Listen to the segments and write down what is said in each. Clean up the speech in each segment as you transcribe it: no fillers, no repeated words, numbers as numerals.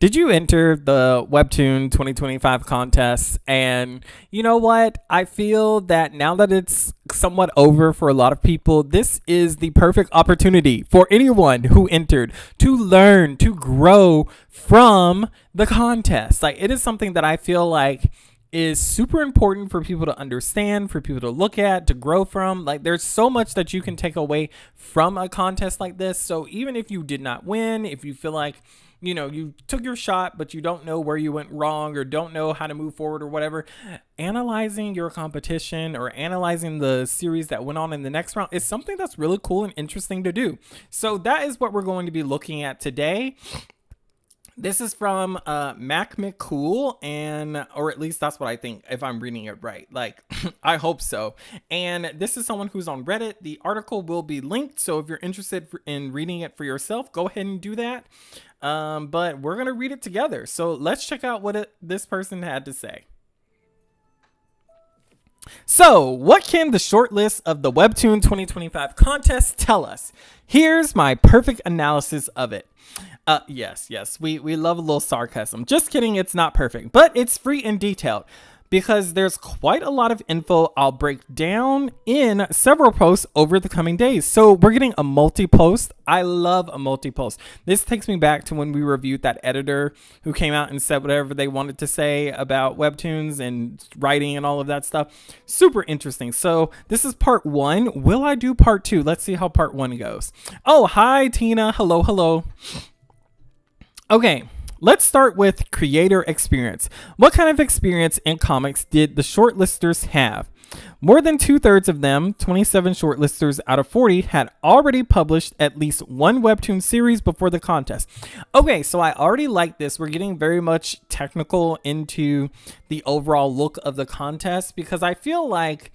Did you enter the Webtoon 2025 contest? And you know what? I feel that now that it's somewhat over for a lot of people, this is the perfect opportunity for anyone who entered to learn, to grow from the contest. Like, it is something that I feel like is super important for people to understand, for people to look at, to grow from. Like, there's so much that you can take away from a contest like this. So even if you did not win, if you feel like, you took your shot, but you don't know where you went wrong or don't know how to move forward or whatever, analyzing your competition or analyzing the series that went on in the next round is something that's really cool and interesting to do. So that is what we're going to be looking at today. This is from Mac McCool, or at least that's what I think, if I'm reading it right. Like, I hope so. And this is someone who's on Reddit. The article will be linked, so if you're interested in reading it for yourself, go ahead and do that. But we're going to read it together. So let's check out what this person had to say. So, what can the shortlist of the Webtoon 2025 contest tell us? Here's my perfect analysis of it. Yes, we love a little sarcasm. Just kidding, it's not perfect, but it's free and detailed because there's quite a lot of info I'll break down in several posts over the coming days. So we're getting a multi-post. I love a multi-post. This takes me back to when we reviewed that editor who came out and said whatever they wanted to say about Webtoons and writing and all of that stuff. Super interesting. So this is part 1. Will I do part 2? Let's see how part 1 goes. Oh, hi, Tina. Hello. Okay, let's start with creator experience. What kind of experience in comics did the shortlisters have? More than 2/3 of them, 27 shortlisters out of 40, had already published at least one Webtoon series before the contest. Okay, so I already like this. We're getting very much technical into the overall look of the contest because I feel like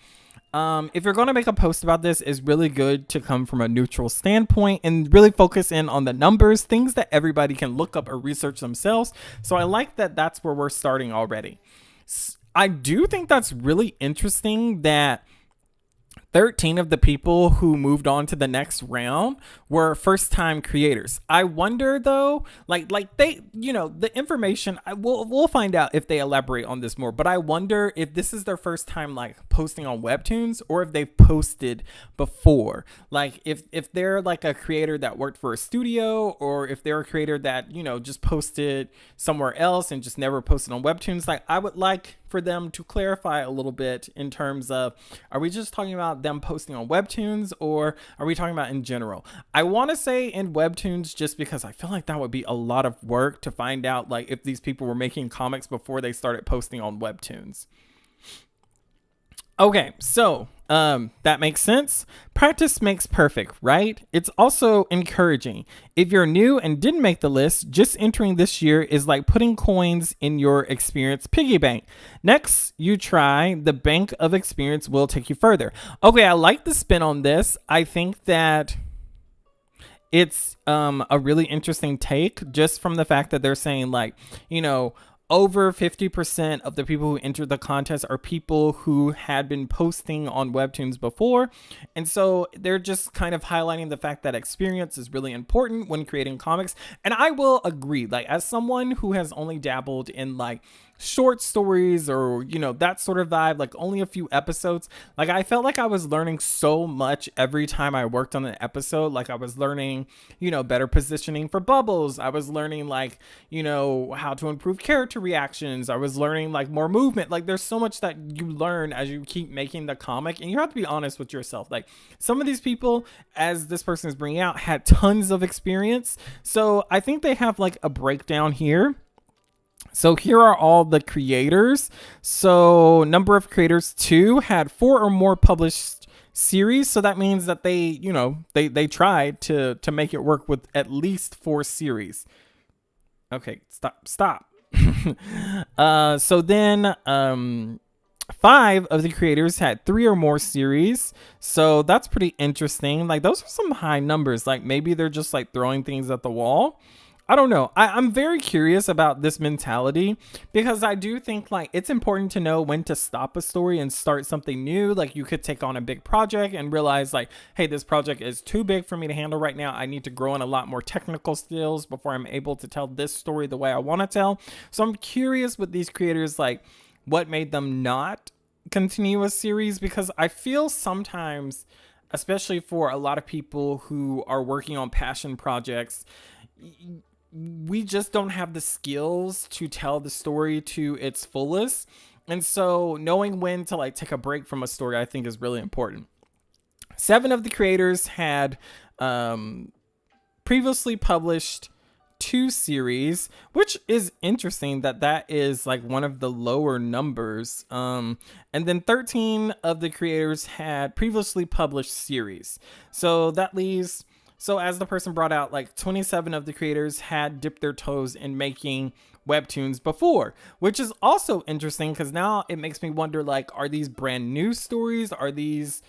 if you're going to make a post about this, it's really good to come from a neutral standpoint and really focus in on the numbers, things that everybody can look up or research themselves. So I like that that's where we're starting already. I do think that's really interesting that 13 of the people who moved on to the next round were first-time creators. I wonder though, like they, the information, we'll find out if they elaborate on this more, but I wonder if this is their first time like posting on Webtoons or if they've posted before. Like if they're like a creator that worked for a studio or if they're a creator that, just posted somewhere else and just never posted on Webtoons. Like, I would like for them to clarify a little bit in terms of, are we just talking about them posting on Webtoons or are we talking about in general? I want to say in Webtoons just because I feel like that would be a lot of work to find out like if these people were making comics before they started posting on Webtoons. Okay, so that makes sense. Practice makes perfect, right? It's also encouraging. If you're new and didn't make the list, just entering this year is like putting coins in your experience piggy bank. Next, you try, the bank of experience will take you further. Okay, I like the spin on this. I think that it's a really interesting take just from the fact that they're saying like, over 50% of the people who entered the contest are people who had been posting on Webtoons before. And so they're just kind of highlighting the fact that experience is really important when creating comics. And I will agree, like as someone who has only dabbled in like short stories or, that sort of vibe, like only a few episodes, like I felt like I was learning so much every time I worked on an episode. Like I was learning, better positioning for bubbles. I was learning like, how to improve character reactions. I was learning like more movement. Like there's so much that you learn as you keep making the comic, and you have to be honest with yourself. Like some of these people, as this person is bringing out, had tons of experience. So I think they have like a breakdown here. So here are all the creators. So number of creators 2 had 4 or more published series. So that means that they, they tried to make it work with at least 4 series. Okay, stop. So then 5 of the creators had 3 or more series. So that's pretty interesting. Like those are some high numbers. Like maybe they're just like throwing things at the wall. I don't know. I'm very curious about this mentality because I do think like it's important to know when to stop a story and start something new. Like you could take on a big project and realize like, hey, this project is too big for me to handle right now. I need to grow in a lot more technical skills before I'm able to tell this story the way I want to tell. So I'm curious with these creators, like what made them not continue a series, because I feel sometimes, especially for a lot of people who are working on passion projects, we just don't have the skills to tell the story to its fullest. And so knowing when to like take a break from a story, I think is really important. 7 of the creators had previously published 2 series, which is interesting that is like one of the lower numbers. And then 13 of the creators had previously published series. So that leaves, so as the person brought out, like 27 of the creators had dipped their toes in making webtoons before, which is also interesting because now it makes me wonder, like, are these brand new stories? Are these,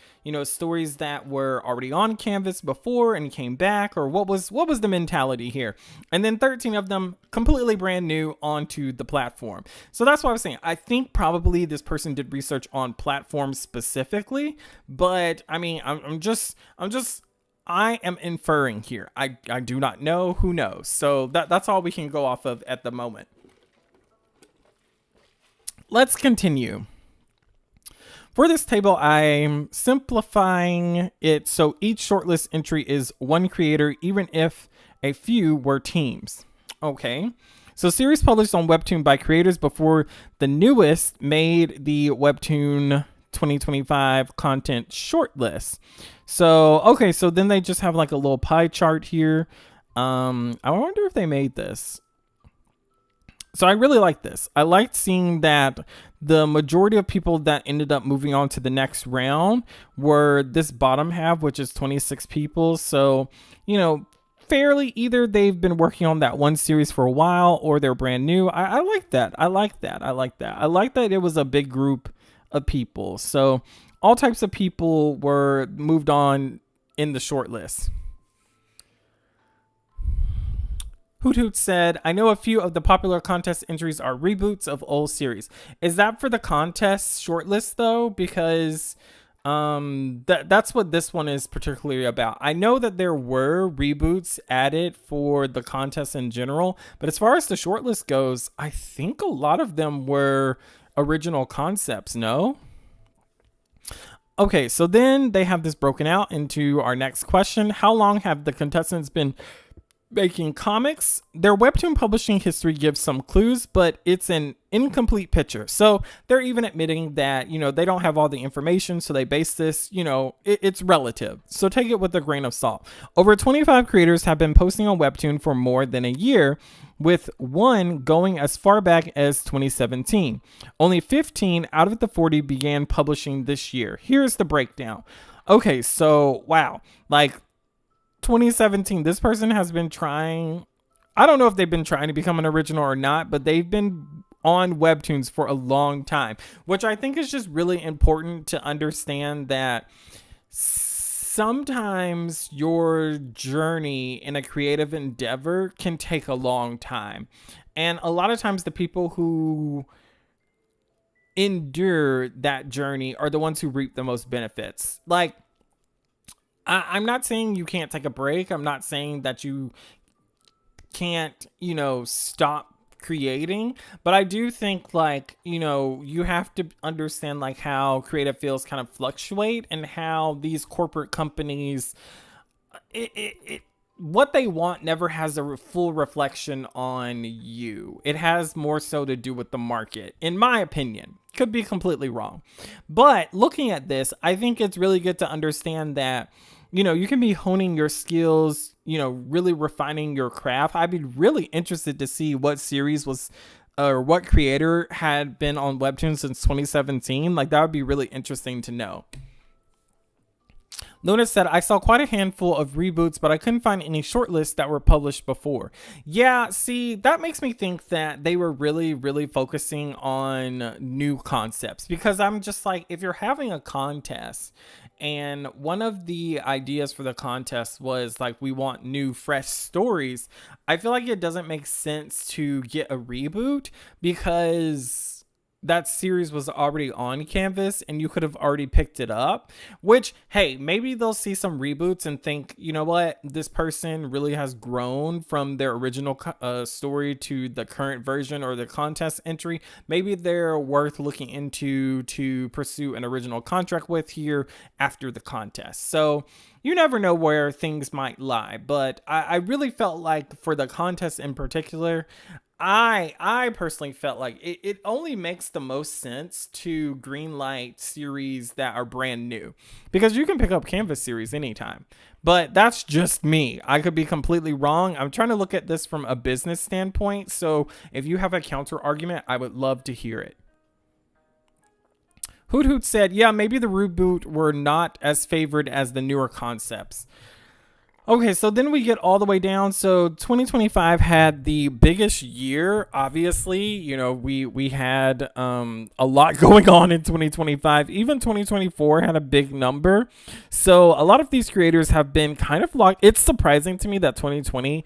stories that were already on Canvas before and came back, or what was the mentality here? And then 13 of them completely brand new onto the platform. So that's what I was saying. I think probably this person did research on platforms specifically, but I mean, I am inferring here. I do not know. Who knows? So that's all we can go off of at the moment. Let's continue. For this table, I'm simplifying it so each shortlist entry is one creator, even if a few were teams. Okay. So series published on Webtoon by creators before the newest made the Webtoon 2025 content shortlist. So, okay, so then they just have like a little pie chart here. I wonder if they made this. So I really like this. I liked seeing that the majority of people that ended up moving on to the next round were this bottom half, which is 26 people. So, fairly either they've been working on that one series for a while or they're brand new. I like that. I like that. I like that it was a big group of people. So all types of people were moved on in the short list. Hoot Hoot said, I know a few of the popular contest entries are reboots of old series. Is that for the contest shortlist though? Because that's what this one is particularly about. I know that there were reboots added for the contest in general, but as far as the shortlist goes, I think a lot of them were original concepts, no? Okay, so then they have this broken out into our next question. How long have the contestants been making comics? Their Webtoon publishing history gives some clues, but it's an incomplete picture. So they're even admitting that, they don't have all the information. So they base this, it's relative. So take it with a grain of salt. Over 25 creators have been posting on Webtoon for more than a year, with one going as far back as 2017. Only 15 out of the 40 began publishing this year. Here's the breakdown. Okay, so wow, like 2017, this person has been trying, I don't know if they've been trying to become an original or not, but they've been on Webtoons for a long time, which I think is just really important to understand that sometimes your journey in a creative endeavor can take a long time. And a lot of times the people who endure that journey are the ones who reap the most benefits. Like, I'm not saying you can't take a break. I'm not saying that you can't, stop creating, but I do think like, you have to understand like how creative fields kind of fluctuate and how these corporate companies, what they want never has a full reflection on you. It has more so to do with the market, in my opinion. Could be completely wrong. But looking at this, I think it's really good to understand that, you can be honing your skills, really refining your craft. I'd be really interested to see what series was or what creator had been on Webtoon since 2017. Like, that would be really interesting to know. Luna said, I saw quite a handful of reboots, but I couldn't find any shortlists that were published before. Yeah, see, that makes me think that they were really, really focusing on new concepts, because I'm just like, if you're having a contest And one of the ideas for the contest was like, we want new, fresh stories. I feel like it doesn't make sense to get a reboot because that series was already on Canvas and you could have already picked it up, which, hey, maybe they'll see some reboots and think, you know what, this person really has grown from their original story to the current version or the contest entry. Maybe they're worth looking into to pursue an original contract with here after the contest. So you never know where things might lie, but I really felt like for the contest in particular, I personally felt like it only makes the most sense to greenlight series that are brand new, because you can pick up Canvas series anytime. But that's just me. I could be completely wrong. I'm trying to look at this from a business standpoint. So if you have a counter argument, I would love to hear it. Hoot Hoot said, yeah, maybe the reboot were not as favored as the newer concepts. Okay, so then we get all the way down. So 2025 had the biggest year. Obviously, you know, we had a lot going on in 2025. Even 2024 had a big number. So a lot of these creators have been kind of locked. It's surprising to me that 2020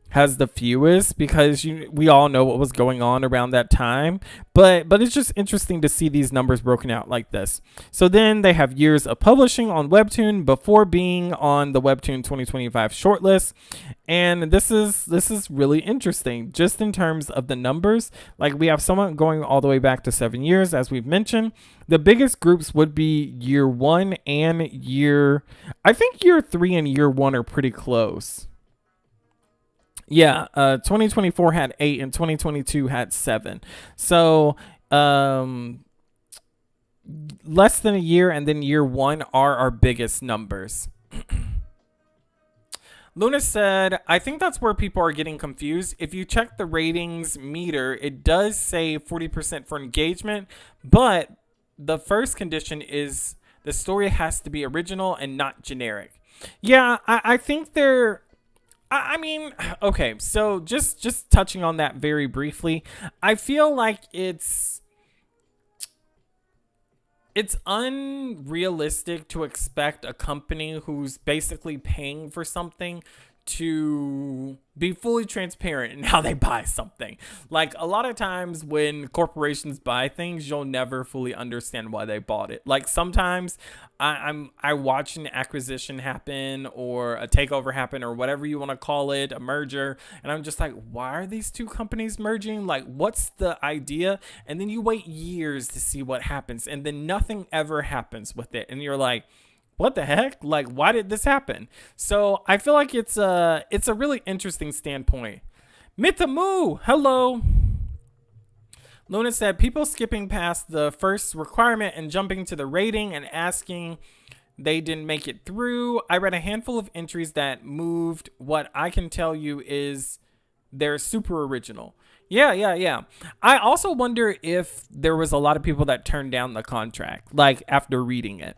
has the fewest, because we all know what was going on around that time, but it's just interesting to see these numbers broken out like this. So then they have years of publishing on Webtoon before being on the Webtoon 2025 shortlist, and this is really interesting just in terms of the numbers. Like, we have someone going all the way back to 7 years, as we've mentioned. The biggest groups would be year 1 and I think year 3 and year 1 are pretty close. Yeah, 2024 had 8 and 2022 had 7. So less than a year, and then year 1 are our biggest numbers. Luna said, I think that's where people are getting confused. If you check the ratings meter, it does say 40% for engagement, but the first condition is the story has to be original and not generic. Yeah, I think they're... I mean, okay, so just touching on that very briefly, I feel like it's unrealistic to expect a company who's basically paying for something to be fully transparent in how they buy something. Like, a lot of times when corporations buy things, you'll never fully understand why they bought it. Like, sometimes I watch an acquisition happen or a takeover happen or whatever you want to call it, a merger, and I'm just like, why are these two companies merging? Like, what's the idea? And then you wait years to see what happens, and then nothing ever happens with it, and you're like, what the heck? Like, why did this happen? So I feel like it's a really interesting standpoint. Mitamu, hello. Luna said, people skipping past the first requirement and jumping to the rating and asking they didn't make it through. I read a handful of entries that moved. What I can tell you is they're super original. Yeah. I also wonder if there was a lot of people that turned down the contract, like, after reading it.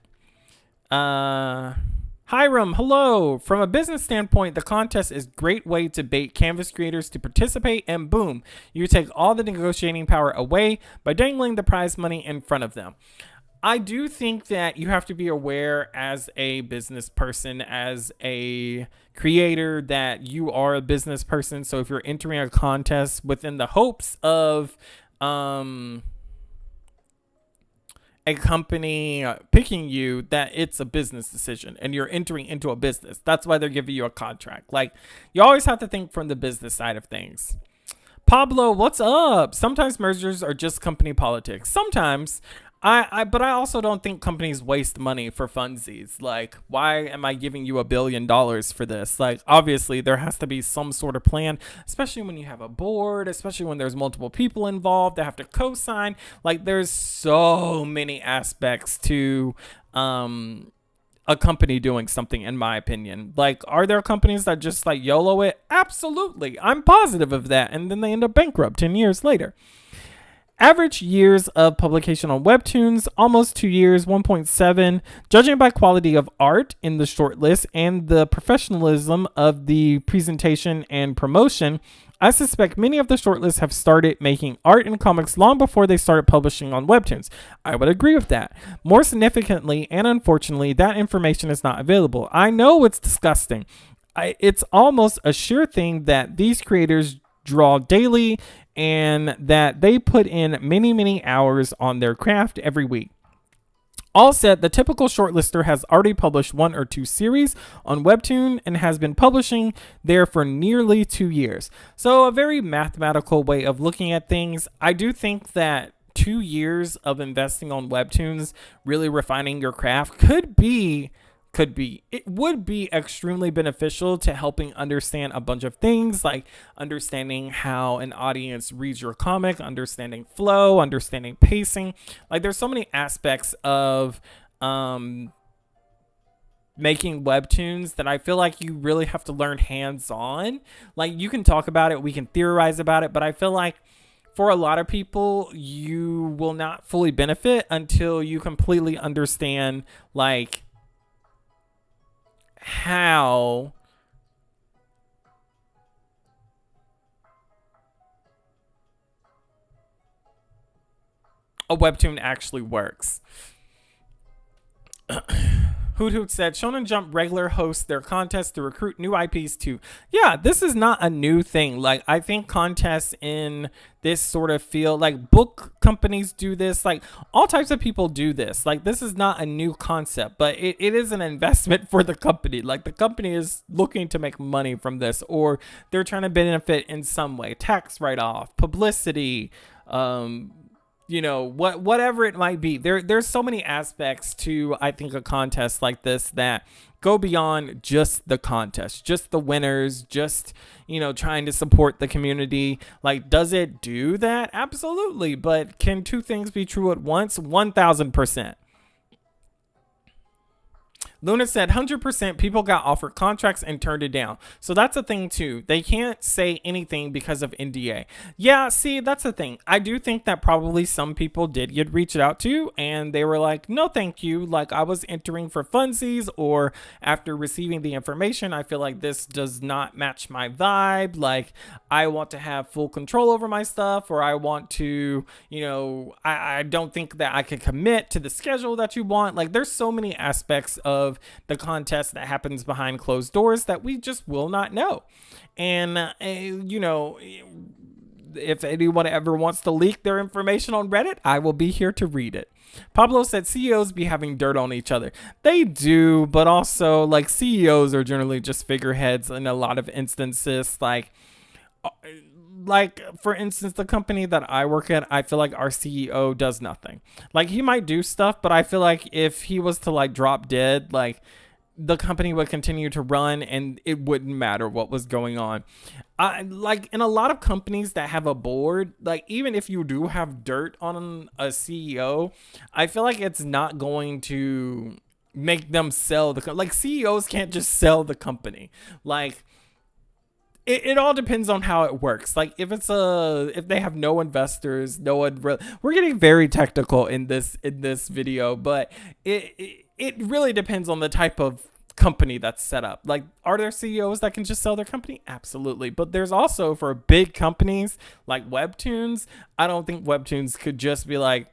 Hiram, hello. From a business standpoint, the contest is a great way to bait Canvas creators to participate, and boom, you take all the negotiating power away by dangling the prize money in front of them. I do think that you have to be aware as a business person, as a creator, that you are a business person. So if you're entering a contest within the hopes of a company picking you, that it's a business decision and you're entering into a business. That's why they're giving you a contract. Like, you always have to think from the business side of things. Pablo, what's up? Sometimes mergers are just company politics. Sometimes. But I also don't think companies waste money for funsies. Like, why am I giving you $1 billion for this? Like, obviously there has to be some sort of plan, especially when you have a board, especially when there's multiple people involved that have to co-sign. Like, there's so many aspects to a company doing something, in my opinion. Like, are there companies that just like YOLO it? Absolutely. I'm positive of that. And then they end up bankrupt 10 years later. Average years of publication on Webtoons, almost 2 years, 1.7. Judging by quality of art in the shortlist and the professionalism of the presentation and promotion, I suspect many of the shortlists have started making art and comics long before they started publishing on Webtoons. I would agree with that. More significantly, and unfortunately, that information is not available. I know it's disgusting. It's almost a sure thing that these creators draw daily and that they put in many, many hours on their craft every week. All said, the typical shortlister has already published 1 or 2 series on Webtoon and has been publishing there for nearly 2 years. So a very mathematical way of looking at things. I do think that 2 years of investing on Webtoons, really refining your craft, it would be extremely beneficial to helping understand a bunch of things, like understanding how an audience reads your comic, understanding flow, understanding pacing. Like there's so many aspects of making Webtoons that I feel like you really have to learn hands-on. Like you can talk about it, we can theorize about it, but I feel like for a lot of people, you will not fully benefit until you completely understand like how a Webtoon actually works. Hoot Hoot said, Shonen Jump regular hosts their contests to recruit new IPs too. Yeah, this is not a new thing. Like, I think contests in this sort of field, like book companies do this, like all types of people do this. Like, this is not a new concept, but it is an investment for the company. Like, the company is looking to make money from this, or they're trying to benefit in some way. Tax write-off, publicity, you know, whatever it might be. There's so many aspects to, I think, a contest like this that go beyond just the contest, just the winners, just, you know, trying to support the community. Like, does it do that? Absolutely. But can two things be true at once? 1000%. Luna said 100% people got offered contracts and turned it down. So that's a thing too. They can't say anything because of NDA. Yeah, see, that's the thing. I do think that probably some people did get reached out to and they were like, no, thank you. Like I was entering for funsies, or after receiving the information, I feel like this does not match my vibe. Like I want to have full control over my stuff, or I want to, you know, I don't think that I can commit to the schedule that you want. Like there's so many aspects of the contest that happens behind closed doors that we just will not know. And you know, if anyone ever wants to leak their information on Reddit, I will be here to read it. Pablo said CEOs be having dirt on each other. They do, but also like CEOs are generally just figureheads in a lot of instances. Like for instance, the company that I work at, I feel like our CEO does nothing. Like he might do stuff, but I feel like if he was to like drop dead, like the company would continue to run and it wouldn't matter what was going on. Like in a lot of companies that have a board, like even if you do have dirt on a CEO, I feel like it's not going to make them sell like CEOs can't just sell the company. Like it all depends on how it works. Like if they have no investors, we're getting very technical in this video, but it really depends on the type of company that's set up. Like, are there CEOs that can just sell their company? Absolutely. But there's also, for big companies like Webtoons, I don't think Webtoons could just be like,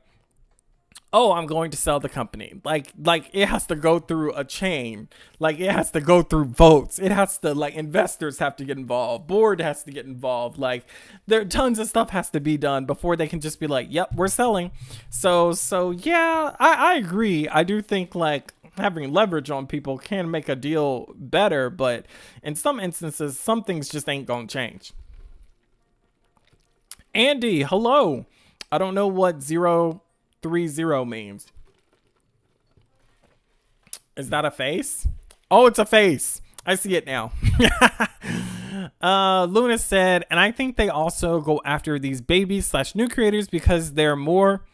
oh, I'm going to sell the company. Like it has to go through a chain. Like it has to go through votes. It has to, like, investors have to get involved. Board has to get involved. Like there tons of stuff has to be done before they can just be like, yep, we're selling. So yeah, I agree. I do think like having leverage on people can make a deal better, but in some instances, some things just ain't gonna change. Andy, hello. I don't know what 030 means. Is that a face? Oh, it's a face. I see it now. Luna said, and I think they also go after these babies / new creators because they're more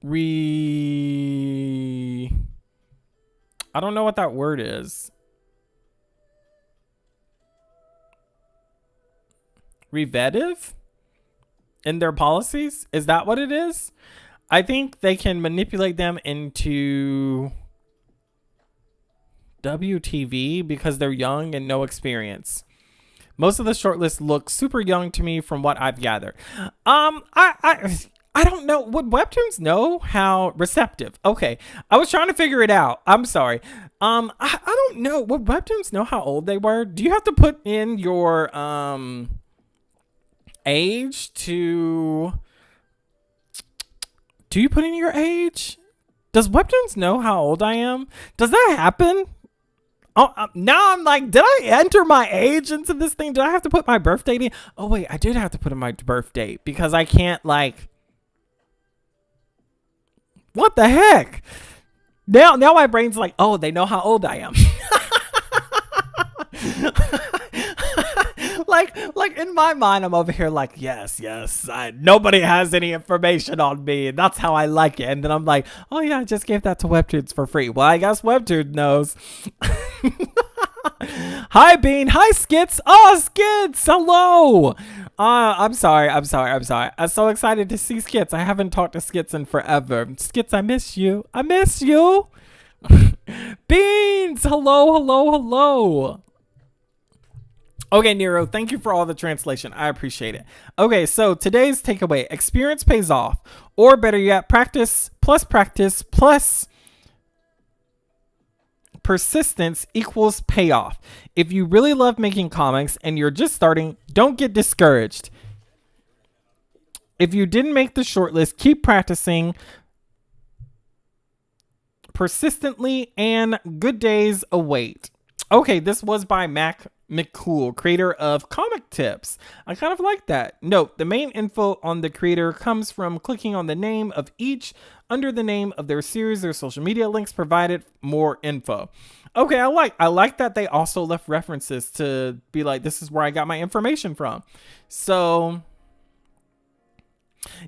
I don't know what that word is. Revetive in their policies? Is that what it is? I think they can manipulate them into WTV because they're young and no experience. Most of the shortlist looks super young to me from what I've gathered. I don't know. Would Webtoons know how receptive? Okay, I was trying to figure it out. I'm sorry. I don't know. Would Webtoons know how old they were? Do you have to put in your age to? Do you put in your age? Does Webtoons know how old I am? Does that happen? Oh, now I'm like, did I enter my age into this thing? Did I have to put my birth date in? Oh wait, I did have to put in my birth date because I can't like. What the heck? Now my brain's like, oh, they know how old I am. like in my mind, I'm over here like, yes, nobody has any information on me. That's how I like it. And then I'm like, oh yeah, I just gave that to Webtoons for free. Well, I guess Webtoons knows. Hi, Bean. Hi, Skits. Oh, Skits. Hello. I'm sorry. I'm so excited to see Skits. I haven't talked to Skits in forever. Skits, I miss you. Beans. Hello. Okay, Nero, thank you for all the translation. I appreciate it. Okay, so today's takeaway: experience pays off, or better yet, practice plus persistence equals payoff. If you really love making comics and you're just starting, don't get discouraged. If you didn't make the shortlist, keep practicing persistently and good days await. Okay, this was by Mac McCool, creator of Comic Tips. I kind of like that. Note, the main info on the creator comes from clicking on the name of each under the name of their series. Their social media links provided more info. Okay, I like that they also left references to be like, this is where I got my information from. So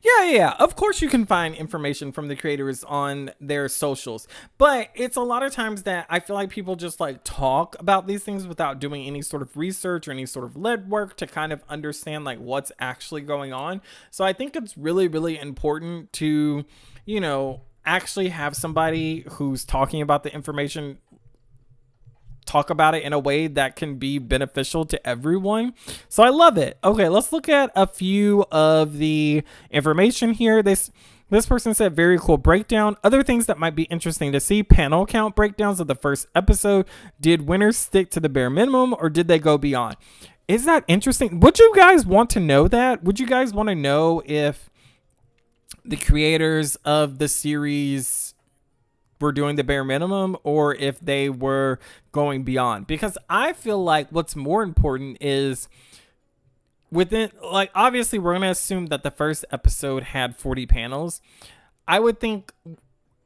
yeah. Of course you can find information from the creators on their socials, but it's a lot of times that I feel like people just like talk about these things without doing any sort of research or any sort of lead work to kind of understand like what's actually going on. So I think it's really, really important to, actually have somebody who's talking about the information talk about it in a way that can be beneficial to everyone. So I love it. Okay, let's look at a few of the information here. This person said, very cool breakdown. Other things that might be interesting to see: panel count breakdowns of the first episode. Did winners stick to the bare minimum or did they go beyond? Is that interesting? Would you guys want to know that? Would you guys want to know if the creators of the series were doing the bare minimum or if they were going beyond? Because I feel like what's more important is within, like, obviously we're going to assume that the first episode had 40 panels. I would think,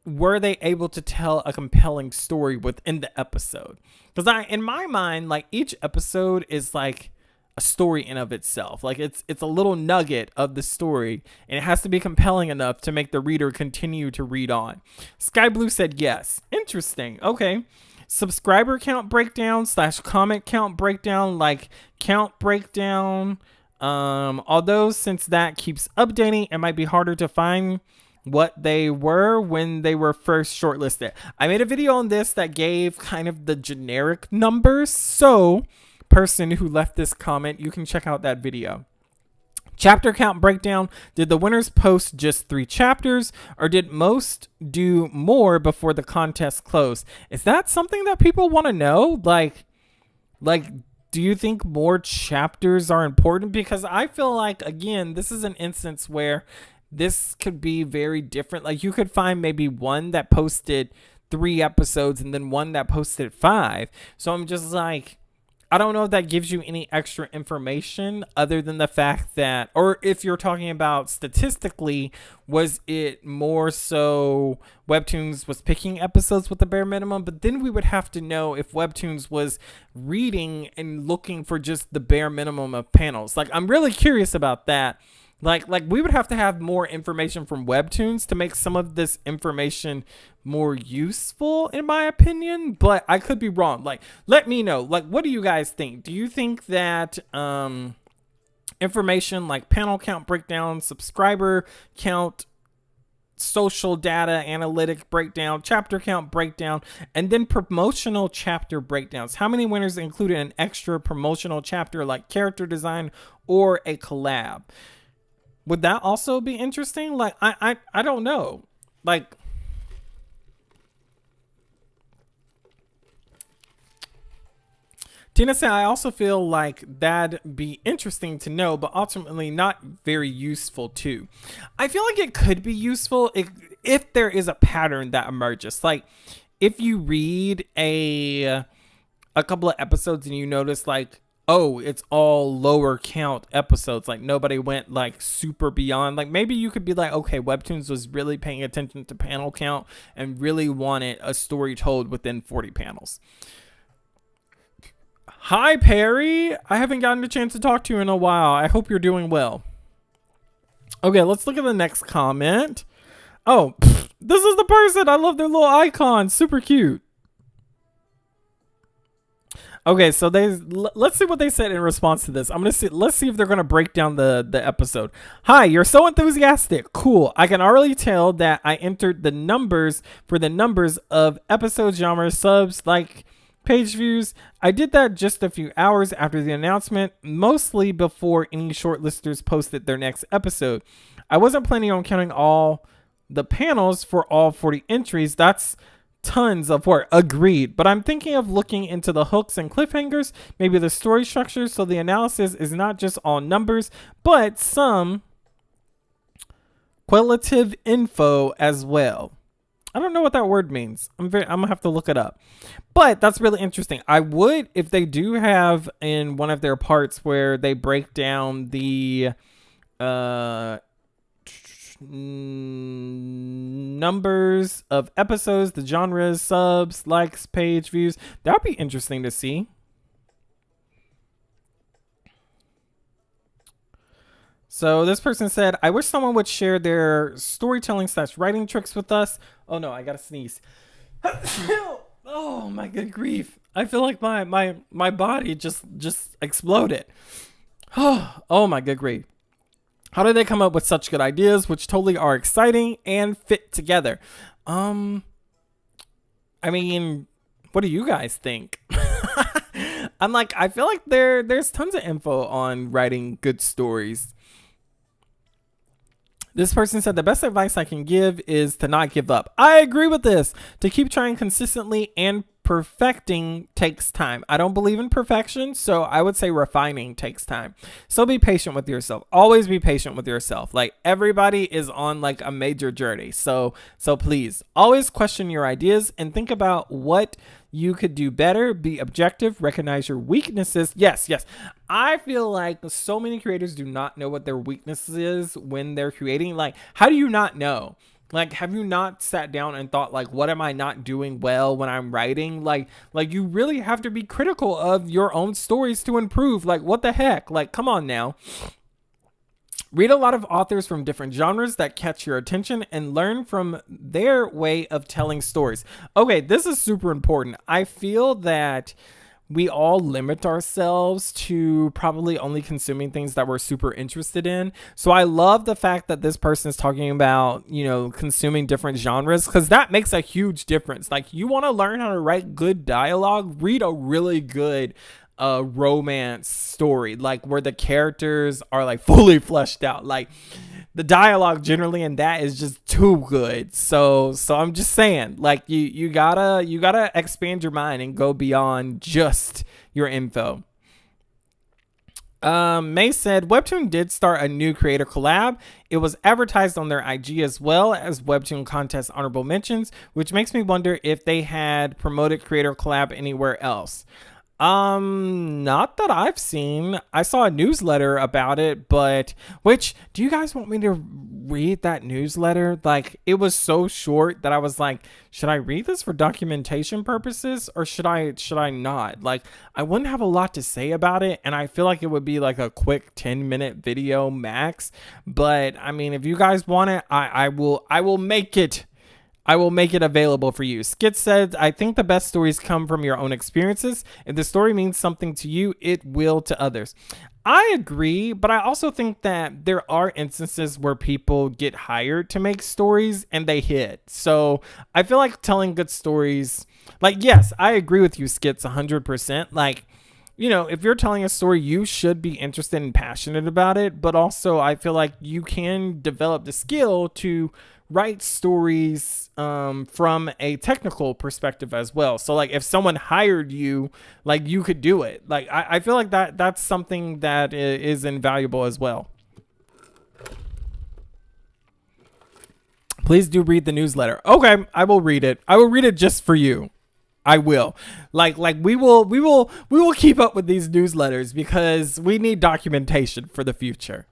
were they able to tell a compelling story within the episode? Because in my mind, like, each episode is like a story in of itself. Like it's a little nugget of the story, and it has to be compelling enough to make the reader continue to read on. Sky Blue said yes. Interesting. Okay. Subscriber count breakdown / comment count breakdown, like count breakdown. Although since that keeps updating, it might be harder to find what they were when they were first shortlisted. I made a video on this that gave kind of the generic numbers. So person who left this comment, you can check out that video. Chapter count breakdown: did the winners post just 3 chapters or did most do more before the contest closed? Is that something that people want to know? Like do you think more chapters are important? Because I feel like, again, this is an instance where this could be very different. Like you could find maybe one that posted 3 episodes and then one that posted 5. So I'm just like, I don't know if that gives you any extra information other than the fact that, or if you're talking about statistically, was it more so Webtoons was picking episodes with the bare minimum? But then we would have to know if Webtoons was reading and looking for just the bare minimum of panels. Like, I'm really curious about that. Like we would have to have more information from Webtoons to make some of this information more useful, in my opinion, but I could be wrong. Like, let me know. Like, what do you guys think? Do you think that information like panel count breakdown, subscriber count social data analytic breakdown, chapter count breakdown, and then promotional chapter breakdowns. How many winners included an extra promotional chapter like character design or a collab? Would that also be interesting? Like, I don't know. Like, Tina said, I also feel like that'd be interesting to know, but ultimately not very useful too. I feel like it could be useful if there is a pattern that emerges. Like, if you read a couple of episodes and you notice like, oh, it's all lower count episodes, like nobody went like super beyond. Like, maybe you could be like, okay, Webtoons was really paying attention to panel count and really wanted a story told within 40 panels. Hi, Perry. I haven't gotten a chance to talk to you in a while. I hope you're doing well. Okay, let's look at the next comment. Oh, this is the person. I love their little icon. Super cute. Okay, so let's see what they said in response to this. Let's see if they're gonna break down the episode. Hi, you're so enthusiastic. Cool. I can already tell that I entered the numbers for the numbers of episode genre subs, like page views. I did that just a few hours after the announcement, mostly before any shortlisters posted their next episode. I wasn't planning on counting all the panels for all 40 entries. That's tons of work. Agreed. But I'm thinking of looking into the hooks and cliffhangers, maybe the story structure, so the analysis is not just all numbers, but some qualitative info as well. I don't know what that word means. I'm gonna have to look it up. But that's really interesting. I would, if they do have in one of their parts where they break down the numbers of episodes, the genres, subs, likes, page views, that would be interesting to see. So this person said, I wish someone would share their storytelling / writing tricks with us. Oh no, I gotta sneeze. Oh my good grief. I feel like my body just exploded. Oh my good grief. How do they come up with such good ideas, which totally are exciting and fit together? I mean, what do you guys think? I feel like there's tons of info on writing good stories. This person said, the best advice I can give is to not give up. I agree with this. To keep trying consistently, and perfecting takes time. I don't believe in perfection, so I would say refining takes time. So be patient with yourself. Always be patient with yourself. Like, everybody is on like a major journey. So please always question your ideas and think about what you could do better. Be objective, recognize your weaknesses. Yes. I feel like so many creators do not know what their weakness is when they're creating. Like, how do you not know? Like, have you not sat down and thought, like, what am I not doing well when I'm writing? Like you really have to be critical of your own stories to improve. Like, what the heck? Like, come on now. Read a lot of authors from different genres that catch your attention and learn from their way of telling stories. Okay, this is super important. I feel that we all limit ourselves to probably only consuming things that we're super interested in. So I love the fact that this person is talking about, consuming different genres, because that makes a huge difference. Like, you want to learn how to write good dialogue, read a really good romance story, like where the characters are like fully fleshed out. Like, the dialogue generally in that is just too good. So I'm just saying, like, you gotta expand your mind and go beyond just your info. May said, Webtoon did start a new creator collab. It was advertised on their IG as well as Webtoon Contest honorable mentions, which makes me wonder if they had promoted creator collab anywhere else. Not that I've seen. I saw a newsletter about it, but do you guys want me to read that newsletter? Like, it was so short that I was like, should I read this for documentation purposes or should I not? Like, I wouldn't have a lot to say about it, and I feel like it would be like a quick 10-minute video max. But I mean, if you guys want it, I will make it I will make it available for you. Skit said, I think the best stories come from your own experiences. If the story means something to you, it will to others. I agree, but I also think that there are instances where people get hired to make stories and they hit. So I feel like telling good stories, like, yes, I agree with you, Skits, 100%. Like, you know, if you're telling a story, you should be interested and passionate about it. But also, I feel like you can develop the skill to write stories from a technical perspective as well. So like if someone hired you, like you could do it. Like I feel like that's something that is invaluable as well. Please do read the newsletter. Okay, I will read it. I will read it just for you. I will. Like we will keep up with these newsletters because we need documentation for the future.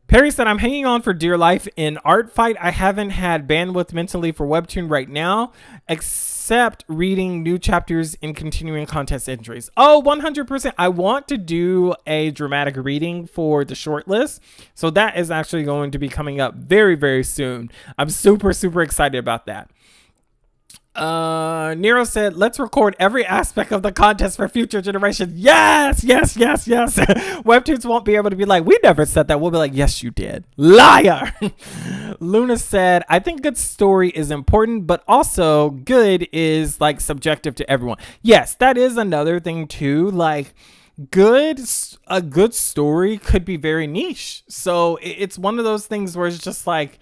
Perry said, I'm hanging on for dear life in Art Fight. I haven't had bandwidth mentally for Webtoon right now, except reading new chapters and continuing contest entries. Oh, 100%. I want to do a dramatic reading for the shortlist. So that is actually going to be coming up very, very soon. I'm super, super excited about that. Nero said, let's record every aspect of the contest for future generations. Yes. Webtoons won't be able to be like, we never said that. We'll be like, yes, you did. Liar. Luna said, I think good story is important, but also good is like subjective to everyone. Yes, that is another thing too. Like a good story could be very niche. So it's one of those things where it's just like,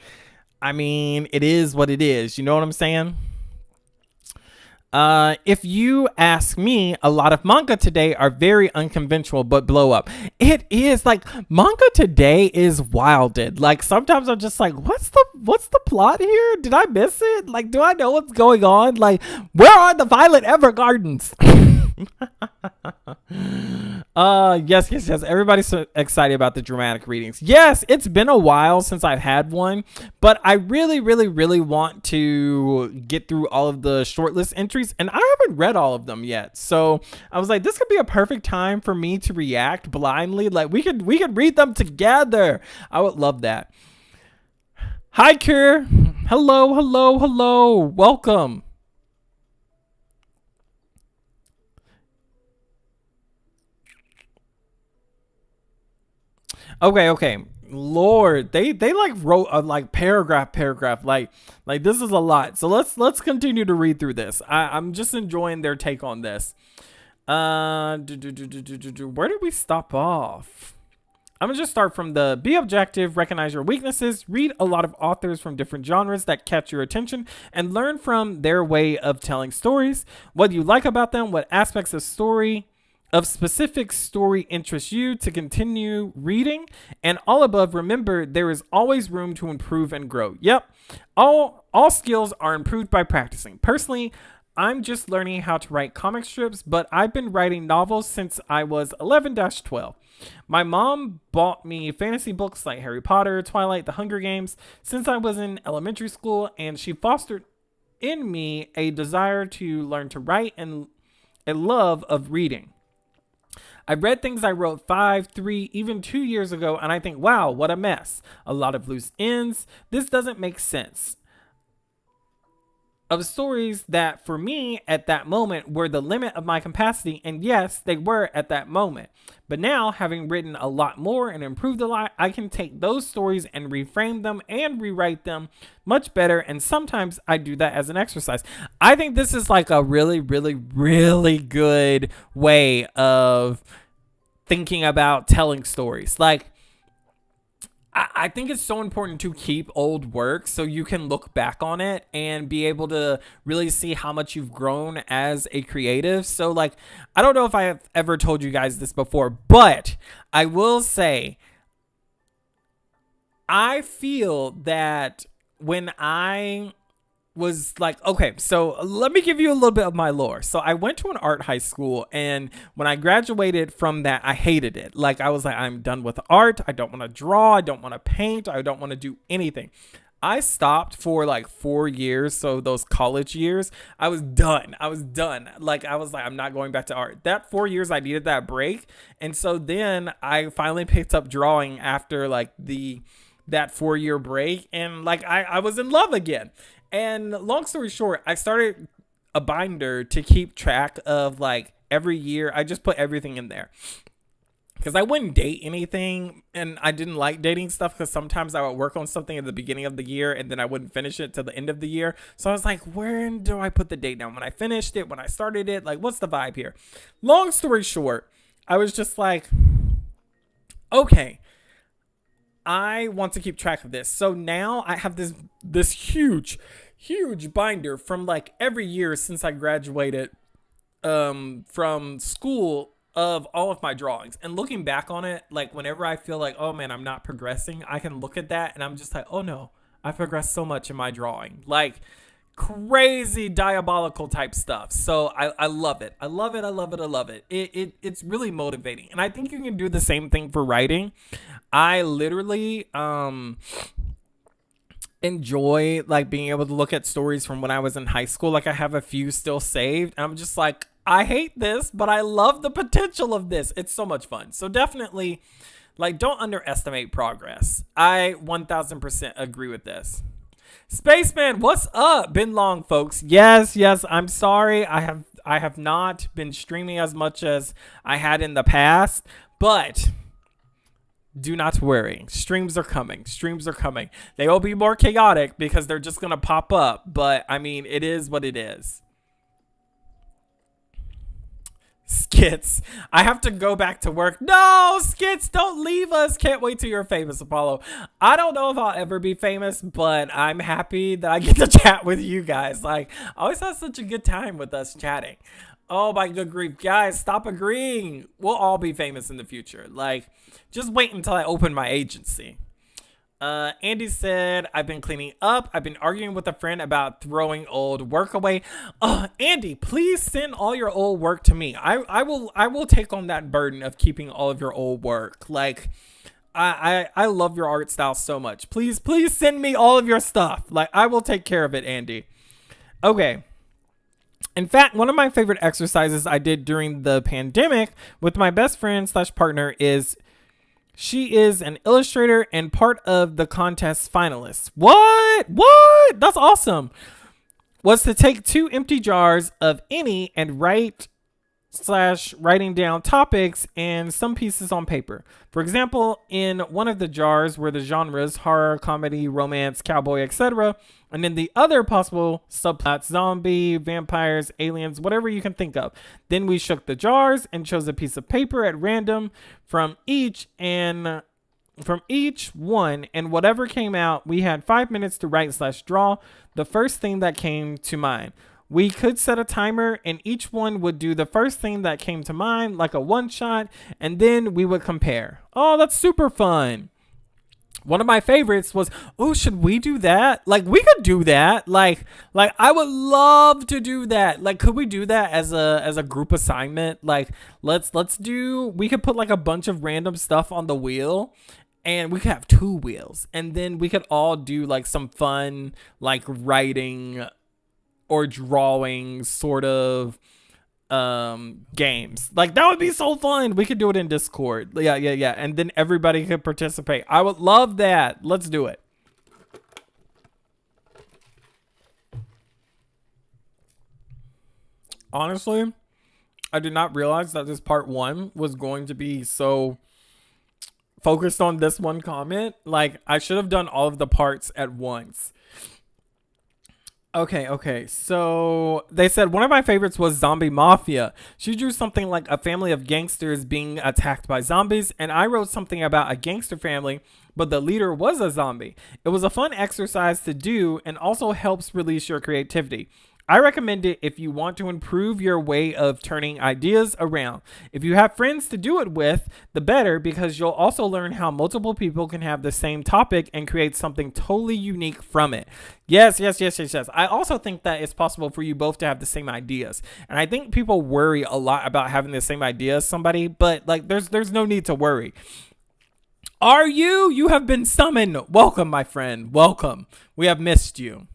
I mean, it is what it is. You know what I'm saying? If you ask me, a lot of manga today are very unconventional but blow up. It is like manga today is wilded. Like sometimes I'm just like, what's the plot here? Did I miss it? Like, do I know what's going on? Like, where are the Violet Evergardens? Yes. Everybody's so excited about the dramatic readings. Yes, it's been a while since I've had one, but I really want to get through all of the shortlist entries, and I haven't read all of them yet. So I was like, this could be a perfect time for me to react blindly. Like we could read them together. I would love that. Hi, Kier. Hello. Welcome. Okay. Lord, they like wrote a like paragraph. Like this is a lot. So let's continue to read through this. I'm just enjoying their take on this. Where did we stop off? I'm gonna just start from the be objective, recognize your weaknesses, read a lot of authors from different genres that catch your attention, and learn from their way of telling stories. What do you like about them? What aspects of specific story interests you to continue reading? And all above, remember, there is always room to improve and grow. Yep. All skills are improved by practicing. Personally, I'm just learning how to write comic strips, but I've been writing novels since I was 11-12. My mom bought me fantasy books like Harry Potter, Twilight, The Hunger Games since I was in elementary school, and she fostered in me a desire to learn to write and a love of reading. I read things I wrote 5, 3, even 2 years ago, and I think, wow, what a mess. A lot of loose ends. This doesn't make sense. Of stories that, for me, at that moment, were the limit of my capacity, and yes, they were at that moment. But now, having written a lot more and improved a lot, I can take those stories and reframe them and rewrite them much better, and sometimes I do that as an exercise. I think this is like a really good way of thinking about telling stories. Like, I think it's so important to keep old work so you can look back on it and be able to really see how much you've grown as a creative. So like, I don't know if I have ever told you guys this before, but I will say, I feel that when I was like, okay, so let me give you a little bit of my lore. So I went to an art high school, and when I graduated from that, I hated it. Like, I was like, I'm done with art. I don't want to draw. I don't want to paint. I don't want to do anything. I stopped for like 4 years. So those college years, I was done. Like, I was like, I'm not going back to art. That 4 years, I needed that break. And so then I finally picked up drawing after like that 4 year break. And like, I was in love again. And long story short, I started a binder to keep track of like every year. I just put everything in there because I wouldn't date anything, and I didn't like dating stuff because sometimes I would work on something at the beginning of the year and then I wouldn't finish it till the end of the year. So I was like, where do I put the date down? When I finished it, when I started it, like what's the vibe here? Long story short, I was just like, okay, I want to keep track of this. So now I have this huge binder from like every year since I graduated from school of all of my drawings. And looking back on it, like whenever I feel like, oh man, I'm not progressing, I can look at that and I'm just like, oh no, I progressed so much in my drawing. Like crazy diabolical type stuff. So I love it. I love it. I love it. I love it. It's really motivating. And I think you can do the same thing for writing. I literally enjoy like being able to look at stories from when I was in high school. Like I have a few still saved. I'm just like, I hate this, but I love the potential of this. It's so much fun. So definitely, like, don't underestimate progress. I 1000% agree with this. Spaceman, what's up? Been long, folks. Yes, I'm sorry. I have not been streaming as much as I had in the past, but do not worry. Streams are coming. Streams are coming. They will be more chaotic because they're just going to pop up, but I mean, it is what it is. Skits. I have to go back to work. No, Skits, don't leave us. Can't wait till you're famous, Apollo. I don't know if I'll ever be famous, but I'm happy that I get to chat with you guys. Like, I always have such a good time with us chatting. Oh my good grief. Guys, stop agreeing. We'll all be famous in the future. Like, just wait until I open my agency. Andy said, I've been cleaning up. I've been arguing with a friend about throwing old work away. Andy, please send all your old work to me. I will take on that burden of keeping all of your old work. Like, I love your art style so much. Please send me all of your stuff. Like, I will take care of it, Andy. Okay. In fact, one of my favorite exercises I did during the pandemic with my best friend / partner is she is an illustrator and part of the contest finalists. What? That's awesome. Was to take 2 empty jars of any and writing down topics and some pieces on paper. For example, in one of the jars were the genres horror, comedy, romance, cowboy, etc. And then the other possible subplots, zombie, vampires, aliens, whatever you can think of. Then we shook the jars and chose a piece of paper at random from each one, and whatever came out, we had 5 minutes to write / draw the first thing that came to mind. We could set a timer and each one would do the first thing that came to mind, like a one shot, and then we would compare. Oh, that's super fun. One of my favorites was, oh, should we do that? Like, we could do that. Like I would love to do that. Like, could we do that as a group assignment? Like, we could put like a bunch of random stuff on the wheel, and we could have 2 wheels, and then we could all do like some fun, like writing or drawing sort of games. Like, that would be so fun. We could do it in Discord. Yeah. And then everybody could participate. I would love that. Let's do it. Honestly, I did not realize that this part 1 was going to be so focused on this one comment. Like, I should have done all of the parts at once. Okay. So they said one of my favorites was Zombie Mafia. She drew something like a family of gangsters being attacked by zombies, and I wrote something about a gangster family, but the leader was a zombie. It was a fun exercise to do and also helps release your creativity. I recommend it if you want to improve your way of turning ideas around. If you have friends to do it with, the better, because you'll also learn how multiple people can have the same topic and create something totally unique from it. Yes. I also think that it's possible for you both to have the same ideas. And I think people worry a lot about having the same idea as somebody, but like there's no need to worry. Are you? You have been summoned. Welcome, my friend. Welcome. We have missed you.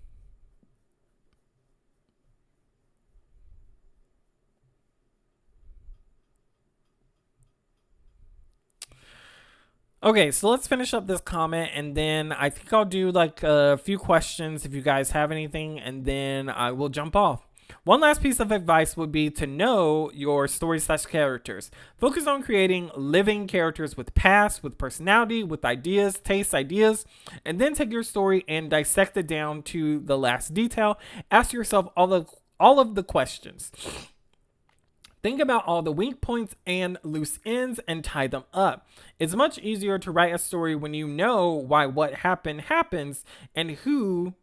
Okay, so let's finish up this comment, and then I think I'll do like a few questions if you guys have anything, and then I will jump off. One last piece of advice would be to know your story slash characters. Focus on creating living characters with past, with personality, with ideas, tastes, ideas, and then take your story and dissect it down to the last detail. Ask yourself all of the questions. Think about all the weak points and loose ends and tie them up. It's much easier to write a story when you know why what happened happens and who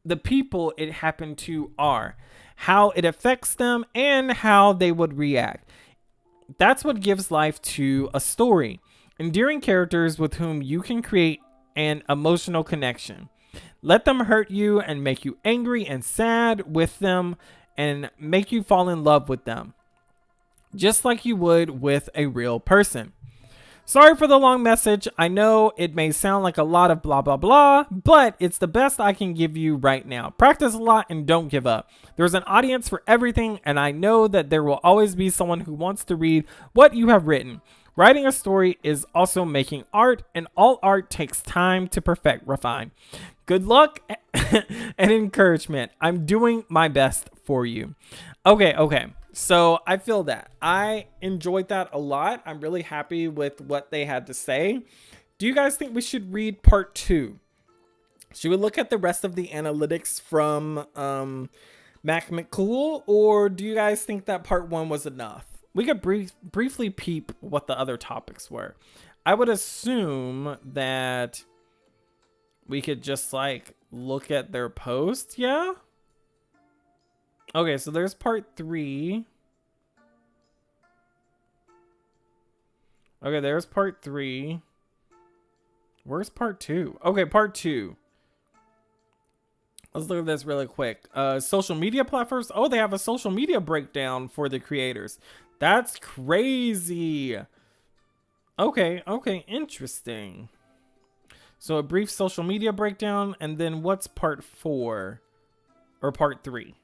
the people it happened to are, how it affects them, and how they would react. That's what gives life to a story. Endearing characters with whom you can create an emotional connection. Let them hurt you and make you angry and sad with them and make you fall in love with them, just like you would with a real person. Sorry for the long message. I know it may sound like a lot of blah, blah, blah, but it's the best I can give you right now. Practice a lot and don't give up. There's an audience for everything, and I know that there will always be someone who wants to read what you have written. Writing a story is also making art, and all art takes time to perfect, refine. Good luck and encouragement. I'm doing my best for you. Okay. So I feel that. I enjoyed that a lot. I'm really happy with what they had to say. Do you guys think we should read part 2? Should we look at the rest of the analytics from Mac McCool? Or do you guys think that part 1 was enough? We could briefly peep what the other topics were. I would assume that we could just like look at their post. Yeah. Okay, so there's part 3. Okay, there's part 3. Where's part 2? Okay, part 2. Let's look at this really quick. Social media platforms. Oh, they have a social media breakdown for the creators. That's crazy. Okay, interesting. So a brief social media breakdown, and then what's part 4? Or part 3?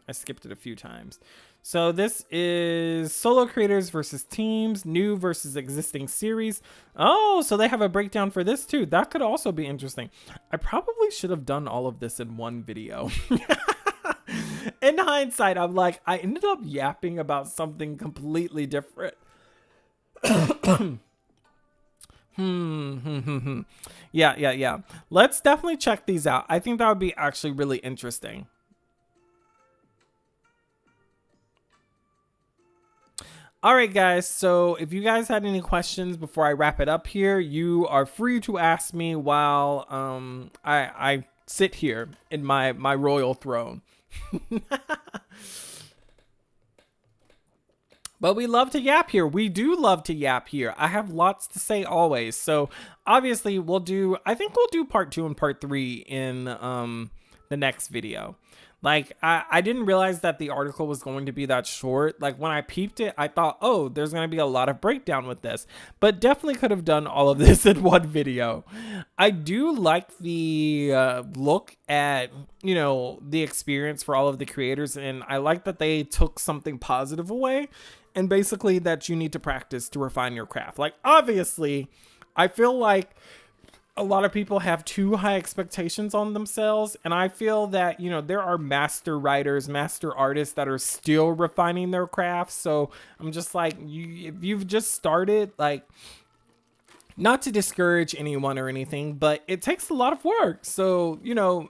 I skipped it a few times. So this is solo creators versus teams, new versus existing series. Oh, so they have a breakdown for this too. That could also be interesting. I probably should have done all of this in one video. In hindsight, I'm like, I ended up yapping about something completely different. Yeah. Let's definitely check these out. I think that would be actually really interesting. All right, guys. So if you guys had any questions before I wrap it up here, you are free to ask me while I sit here in my royal throne. But we love to yap here. We do love to yap here. I have lots to say always. So obviously I think we'll do part 2 and part 3 in the next video. Like, I didn't realize that the article was going to be that short. Like, when I peeped it, I thought, oh, there's going to be a lot of breakdown with this. But definitely could have done all of this in one video. I do like the look at, the experience for all of the creators. And I like that they took something positive away. And basically that you need to practice to refine your craft. Like, obviously, I feel like a lot of people have too high expectations on themselves, and I feel that there are master writers, master artists that are still refining their craft. So I'm just like, if you've just started, like, not to discourage anyone or anything, but it takes a lot of work. So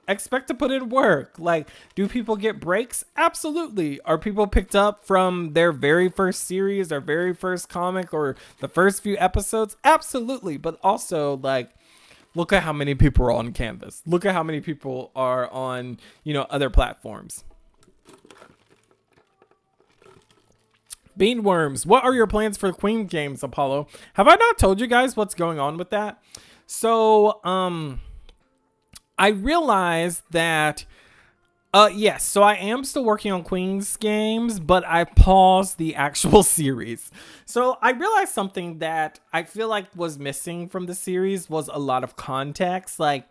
expect to put in work. Like, do people get breaks? Absolutely. Are people picked up from their very first series, their very first comic, or the first few episodes? Absolutely. But also, like, look at how many people are on Canvas. Look at how many people are on, other platforms. Beanworms, what are your plans for Queen Games, Apollo? Have I not told you guys what's going on with that? So, I realized that, yes, so I am still working on Queen's Games, but I paused the actual series. So I realized something that I feel like was missing from the series was a lot of context. Like,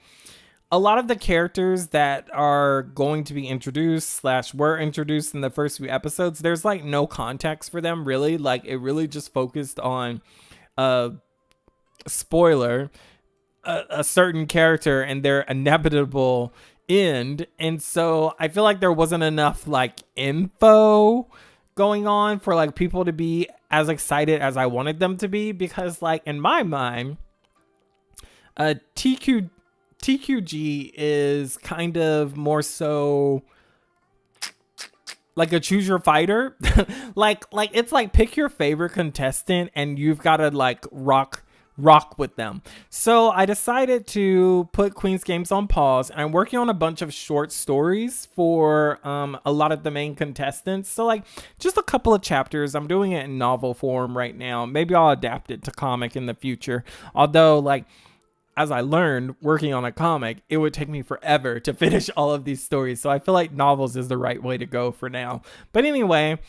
a lot of the characters that are going to be introduced / were introduced in the first few episodes, there's like no context for them really. Like, it really just focused on spoiler, a certain character and their inevitable end. And so I feel like there wasn't enough like info going on for like people to be as excited as I wanted them to be, because like in my mind, TQG is kind of more so like a choose your fighter. like it's like pick your favorite contestant and you've got to like rock with them. So I decided to put Queen's Games on pause, and I'm working on a bunch of short stories for a lot of the main contestants. So like just a couple of chapters. I'm doing it in novel form right now. Maybe I'll adapt it to comic in the future. Although like, as I learned working on a comic, it would take me forever to finish all of these stories. So I feel like novels is the right way to go for now. But anyway,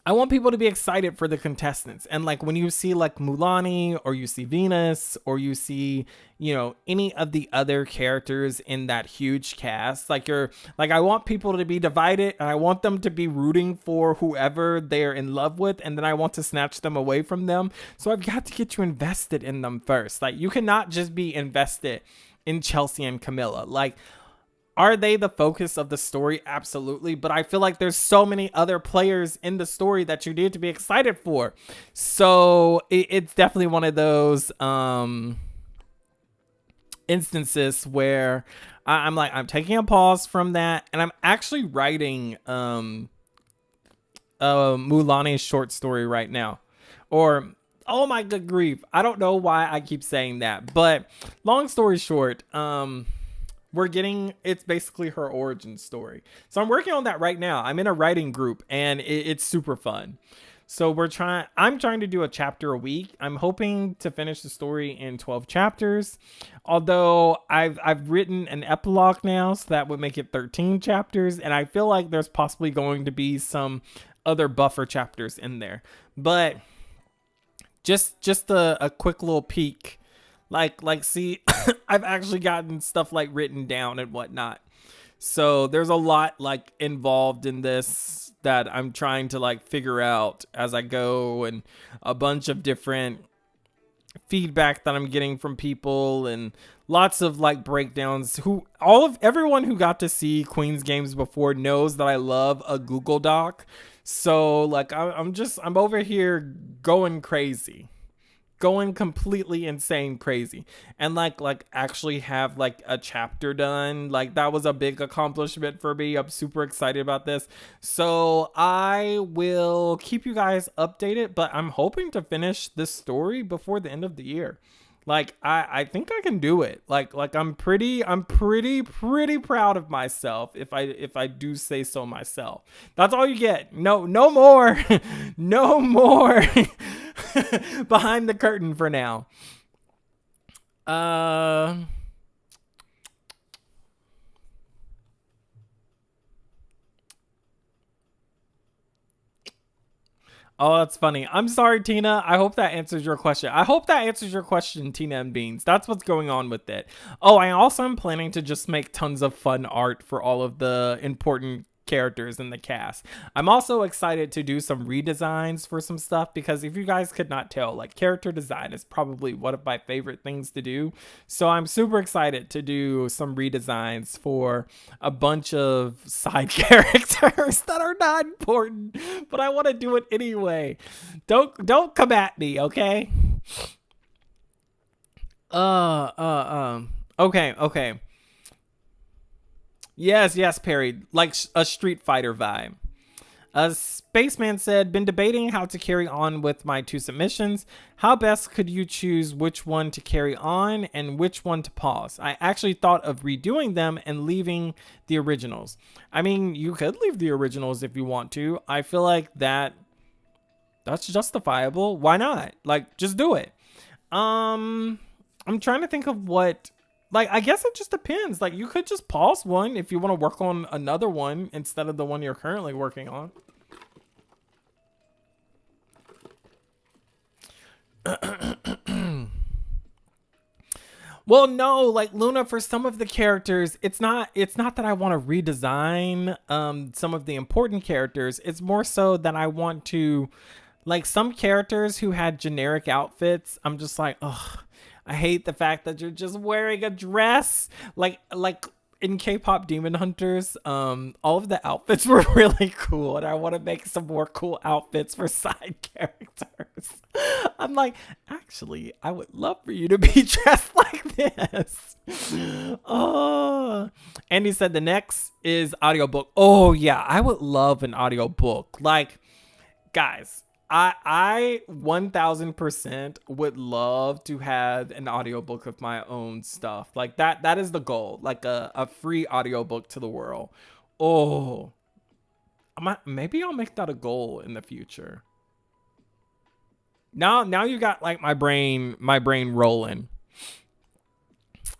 I want people to be excited for the contestants. And like when you see like Mulani, or you see Venus, or you see, you know, any of the other characters in that huge cast, like I want people to be divided, and I want them to be rooting for whoever they're in love with, and then I want to snatch them away from them. So I've got to get you invested in them first. Like you cannot just be invested in Chelsea and Camilla. Like, are they the focus of the story? Absolutely. But I feel like there's so many other players in the story that you need to be excited for. So it's definitely one of those instances where I'm like, I'm taking a pause from that, and I'm actually writing Mulani's short story right now. Or, oh my good grief, I don't know why I keep saying that, but long story short, it's basically her origin story. So I'm working on that right now. I'm in a writing group, and it's super fun. So I'm trying to do a chapter a week. I'm hoping to finish the story in 12 chapters. Although I've written an epilogue now, so that would make it 13 chapters. And I feel like there's possibly going to be some other buffer chapters in there. But just a quick little peek. Like, see, I've actually gotten stuff like written down and whatnot. So there's a lot like involved in this that I'm trying to like figure out as I go, and a bunch of different feedback that I'm getting from people, and lots of like breakdowns. Everyone who got to see Queen's Games before knows that I love a Google Doc. So like I'm over here going crazy. Going completely insane crazy, and like actually have like a chapter done. Like that was a big accomplishment for me. I'm super excited about this, so I will keep you guys updated, but I'm hoping to finish this story before the end of the year. Like I think I can do it. Like I'm pretty proud of myself, if I do say so myself. That's all you get. No more. No more behind the curtain for now. Oh, that's funny. I'm sorry, Tina. I hope that answers your question. Tina and Beans. That's what's going on with it. Oh, I also am planning to just make tons of fun art for all of the important characters in the cast. I'm also excited to do some redesigns for some stuff, because if you guys could not tell, like character design is probably one of my favorite things to do. So I'm super excited to do some redesigns for a bunch of side characters that are not important, but I want to do it anyway. Don't come at me, okay? Okay. Yes, Perry. Like a Street Fighter vibe. Spaceman said, been debating how to carry on with my 2 submissions. How best could you choose which one to carry on and which one to pause? I actually thought of redoing them and leaving the originals. I mean, you could leave the originals if you want to. I feel like that's justifiable. Why not? Like, just do it. I'm trying to think of what... Like, I guess it just depends. Like, you could just pause one if you want to work on another one instead of the one you're currently working on. Well, no, like Luna, for some of the characters, it's not that I want to redesign some of the important characters. It's more so that I want to Like some characters who had generic outfits, I'm just like, ugh, I hate the fact that you're just wearing a dress. Like in K-pop Demon Hunters, all of the outfits were really cool, and I want to make some more cool outfits for side characters. I'm like, actually, I would love for you to be dressed like this. Oh, Andy said the next is audiobook. Oh yeah, I would love an audiobook. Like, guys, I 1000% would love to have an audiobook of my own stuff. Like that is the goal. Like a free audiobook to the world. Oh, maybe I'll make that a goal in the future. Now you got like my brain rolling.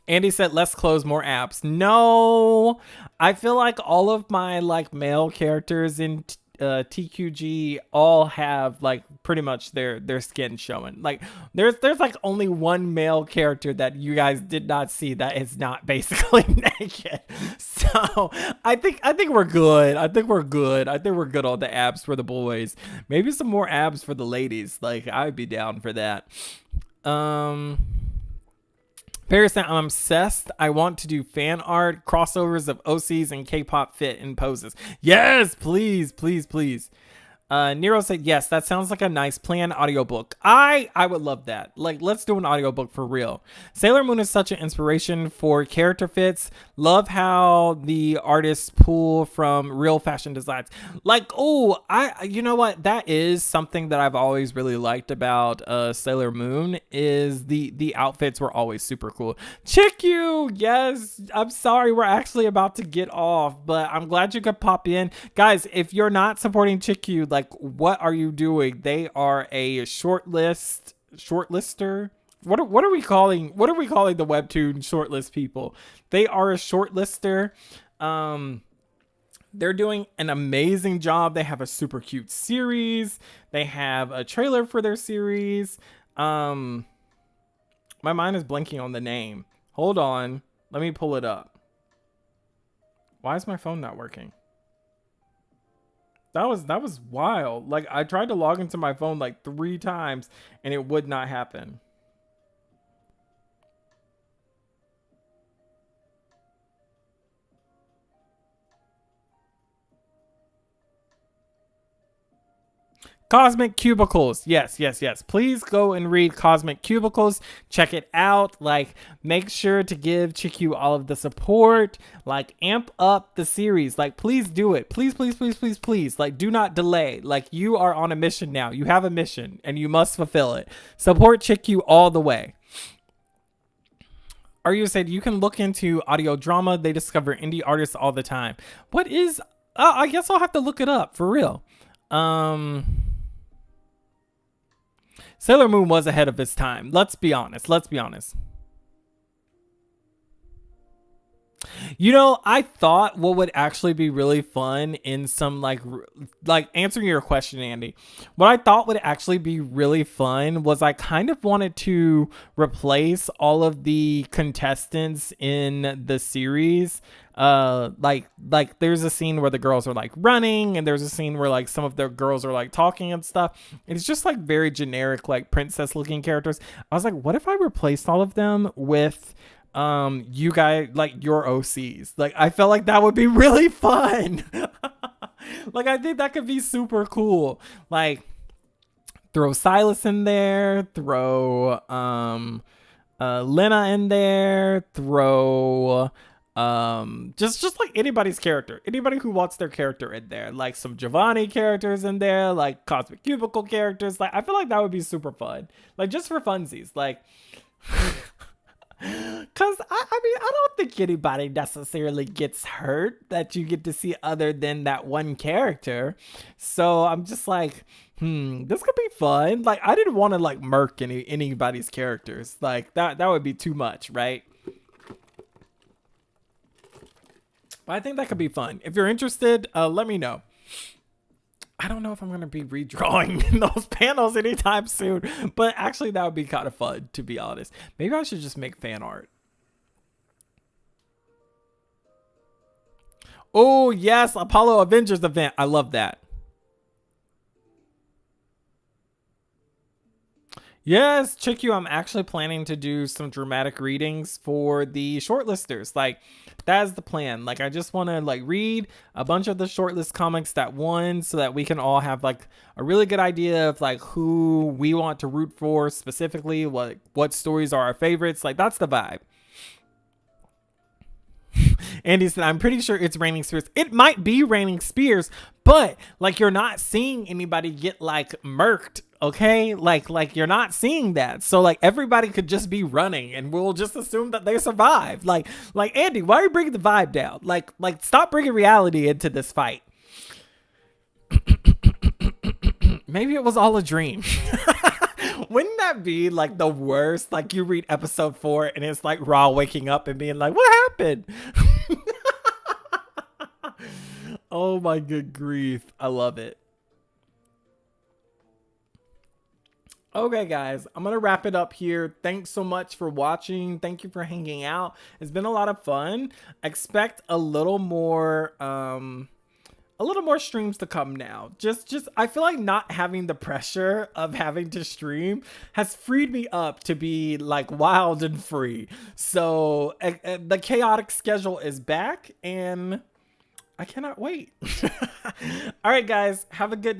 Andy said, let's close more apps. No, I feel like all of my like male characters in TQG all have like pretty much their skin showing. Like there's like only one male character that you guys did not see that is not basically naked. So I think we're good. I think we're good. I think we're good on the abs for the boys. Maybe some more abs for the ladies. Like I'd be down for that. Paris said, I'm obsessed. I want to do fan art, crossovers of OCs and K-pop fit in poses. Yes, please, please, please. Nero said, yes, that sounds like a nice plan. Audiobook. I would love that. Like, let's do an audiobook for real. Sailor Moon is such an inspiration for character fits. Love how the artists pull from real fashion designs. Like, oh, you know what? That is something that I've always really liked about Sailor Moon is the outfits were always super cool. Chick you, yes. I'm sorry, we're actually about to get off, but I'm glad you could pop in. Guys, if you're not supporting Chick you, like, what are you doing? They are a shortlister. What are we calling the Webtoon shortlist people? They are a shortlister. They're doing an amazing job. They have a super cute series. They have a trailer for their series. My mind is blanking on the name. Hold on. Let me pull it up. Why is my phone not working? That was wild. Like I tried to log into my phone like 3 times and it would not happen. Cosmic Cubicles. Yes, yes, yes. Please go and read Cosmic Cubicles. Check it out. Like, make sure to give ChickU all of the support. Like, amp up the series. Like, please do it. Please, please, please, please, please. Like, do not delay. Like, you are on a mission now. You have a mission, and you must fulfill it. Support ChickU all the way. Aryu said, you can look into audio drama. They discover indie artists all the time. What is... I guess I'll have to look it up, for real. Sailor Moon was ahead of its time. Let's be honest. Let's be honest. You know, I thought what would actually be really fun in some like answering your question, Andy. What I thought would actually be really fun was I kind of wanted to replace all of the contestants in the series. Like there's a scene where the girls are like running, and there's a scene where like some of the girls are like talking and stuff. It's just like very generic, like princess looking characters. I was like, what if I replaced all of them with you guys, like your OCs? Like I felt like that would be really fun. Like I think that could be super cool. Like throw Silas in there, throw Lena in there, throw just like anybody's character, anybody who wants their character in there, like some Giovanni characters in there, like Cosmic Cubicle characters. Like I feel like that would be super fun, like just for funsies, like because I mean I don't think anybody necessarily gets hurt that you get to see other than that one character. So I'm just like, this could be fun. Like I didn't want to like murk anybody's characters. Like that would be too much, right? But I think that could be fun. If you're interested, let me know. I don't know if I'm going to be redrawing those panels anytime soon, but actually that would be kind of fun, to be honest. Maybe I should just make fan art. Oh, yes, Apollo Avengers event. I love that. Yes, Chick you, I'm actually planning to do some dramatic readings for the shortlisters. Like, that is the plan. Like, I just want to like read a bunch of the shortlist comics that won so that we can all have like a really good idea of like who we want to root for specifically, what stories are our favorites. Like, that's the vibe. Andy said, I'm pretty sure it's Raining Spears. It might be Raining Spears, but like you're not seeing anybody get like murked, okay? Like you're not seeing that. So like everybody could just be running and we'll just assume that they survived. Like Andy, why are you bringing the vibe down? Like stop bringing reality into this fight. Maybe it was all a dream. Wouldn't that be like the worst? Like you read episode 4 and it's like Raw waking up and being like, what happened? Oh my good grief. I love it. Okay, guys, I'm going to wrap it up here. Thanks so much for watching. Thank you for hanging out. It's been a lot of fun. Expect a little more streams to come now. Just I feel like not having the pressure of having to stream has freed me up to be like wild and free. So the chaotic schedule is back and I cannot wait. All right, guys, have a good night.